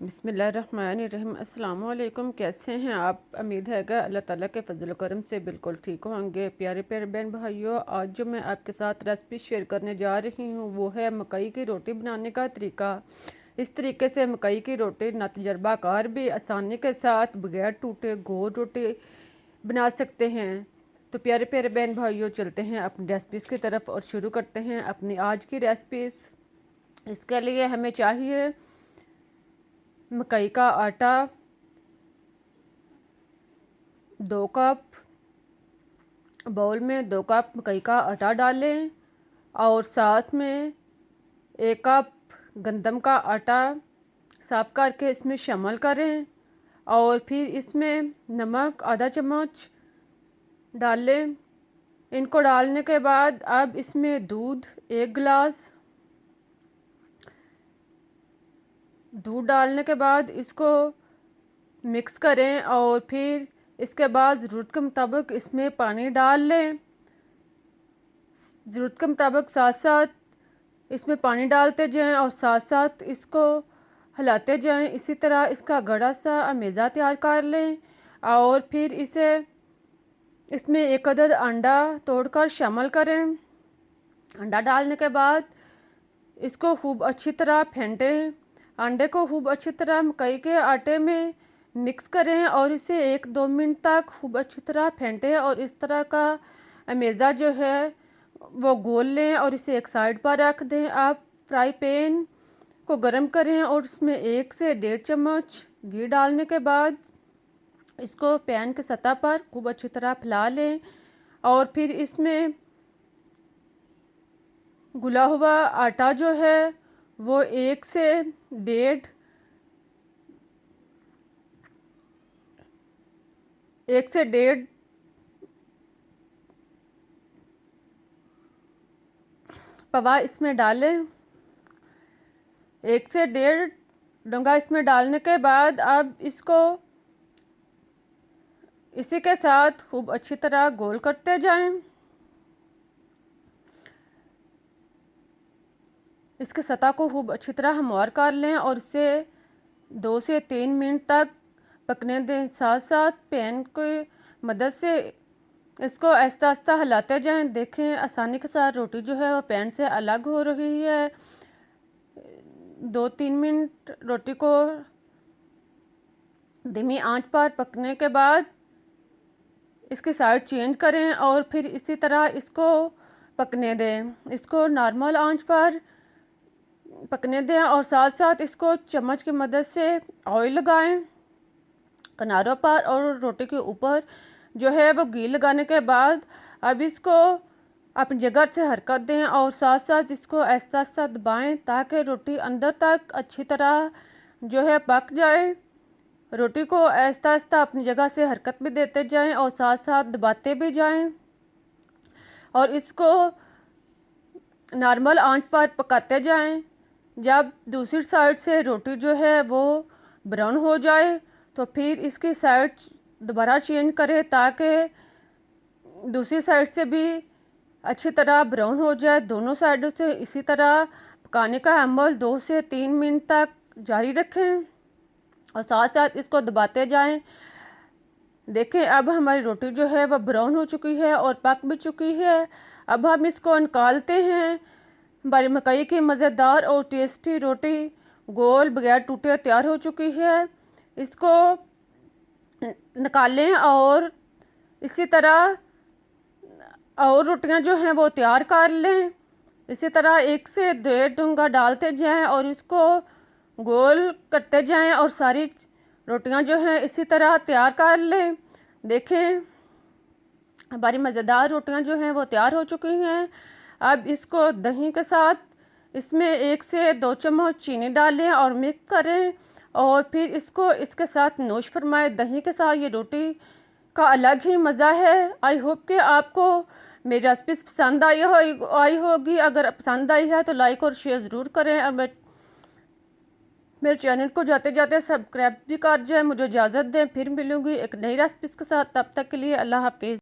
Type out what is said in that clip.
बिस्मिल्लाहिर्रहमानिर्रहीम। अस्सलाम वालेकुम। कैसे हैं आप? उम्मीद है कि अल्लाह ताला के फजल करम से बिल्कुल ठीक होंगे। प्यारे प्यारे बहन भाइयों, आज जो मैं आपके साथ रेसिपी शेयर करने जा रही हूँ वो है मकई की रोटी बनाने का तरीका। इस तरीके से मकई की रोटी ना तजर्बाकार भी आसानी के साथ बगैर टूटे गोल रोटी बना सकते हैं। तो प्यारे प्यारे बहन भाइयों, चलते हैं अपनी रेसिपीज़ की तरफ और शुरू करते हैं अपनी आज की रेसिपीज़। इसके लिए हमें चाहिए मकई का आटा 2 कप। बाउल में 2 कप मकई का आटा डालें और साथ में 1 कप गंदम का आटा साफ़ करके इसमें शामिल करें और फिर इसमें नमक आधा चम्मच डालें। इनको डालने के बाद अब इसमें दूध 1 गिलास, दूध डालने के बाद इसको मिक्स करें और फिर इसके बाद ज़रूरत के मुताबिक इसमें पानी डाल लें। ज़रूरत के मुताबिक साथ साथ इसमें पानी डालते जाएं और साथ साथ इसको हिलाते जाएं। इसी तरह इसका गड़ा सा अमेज़ा तैयार कर लें और फिर इसमें 1 अदद अंडा तोड़कर शामिल करें। अंडा डालने के बाद इसको खूब अच्छी तरह फेंटें। अंडे को खूब अच्छी तरह मकई के आटे में मिक्स करें और इसे 1-2 मिनट तक खूब अच्छी तरह फेंटें और इस तरह का अमेज़ा जो है वो गोल लें और इसे एक साइड पर रख दें। आप फ्राई पैन को गर्म करें और उसमें 1 से 1.5 चम्मच घी डालने के बाद इसको पैन की सतह पर खूब अच्छी तरह फैला लें और फिर इसमें गुला हुआ आटा जो है वो 1 से 1.5 पवा इसमें डालें। 1 से 1.5 डोंगा इसमें डालने के बाद अब इसको इसी के साथ खूब अच्छी तरह गोल करते जाएं। इसके सतह को खूब अच्छी तरह हमवार कर लें और इसे 2 से 3 मिनट तक पकने दें। साथ साथ पैन की मदद से इसको आहिस्ता आहिस्ता हिलाते जाएं। देखें आसानी के साथ रोटी जो है वो पैन से अलग हो रही है। 2-3 मिनट रोटी को धीमी आंच पर पकने के बाद इसकी साइड चेंज करें और फिर इसी तरह इसको पकने दें। इसको नॉर्मल आंच पर पकने दें और साथ साथ इसको चम्मच की मदद से ऑयल लगाएं किनारों पर और रोटी के ऊपर जो है वो घी लगाने के बाद अब इसको अपनी जगह से हरकत दें और साथ साथ इसको आहिस्ता आहिस्ता दबाएं ताकि रोटी अंदर तक अच्छी तरह जो है पक जाए। रोटी को आहिस्ता आहिस्ता अपनी जगह से हरकत भी देते जाएं और साथ साथ दबाते भी जाएं और इसको नॉर्मल आंच पर पकाते जाएं। जब दूसरी साइड से रोटी जो है वो ब्राउन हो जाए तो फिर इसकी साइड दोबारा चेंज करें ताकि दूसरी साइड से भी अच्छी तरह ब्राउन हो जाए। दोनों साइडों से इसी तरह पकाने का अमल 2 से 3 मिनट तक जारी रखें और साथ साथ इसको दबाते जाएं। देखें अब हमारी रोटी जो है वह ब्राउन हो चुकी है और पक भी चुकी है। अब हम इसको निकालते हैं। हमारी मकई की मज़ेदार और टेस्टी रोटी गोल बगैर टूटे तैयार हो चुकी है। इसको निकालें और इसी तरह और रोटियां जो हैं वो तैयार कर लें। इसी तरह 1 से 1.5 डोंगा डालते जाएं और इसको गोल करते जाएं और सारी रोटियां जो हैं इसी तरह तैयार कर लें। देखें हमारी मज़ेदार रोटियां जो हैं वो तैयार हो चुकी हैं। अब इसको दही के साथ इसमें 1 से 2 चम्मच चीनी डालें और मिक्स करें और फिर इसको इसके साथ नोश फरमाएं। दही के साथ ये रोटी का अलग ही मज़ा है। आई होप कि आपको मेरी रेसिपी पसंद आई होगी। अगर पसंद आई है तो लाइक और शेयर ज़रूर करें और मेरे चैनल को जाते जाते सब्सक्राइब भी कर जाए। मुझे इजाज़त दें, फिर मिलूँगी एक नई रेसिपी के साथ। तब तक के लिए अल्लाह हाफिज़।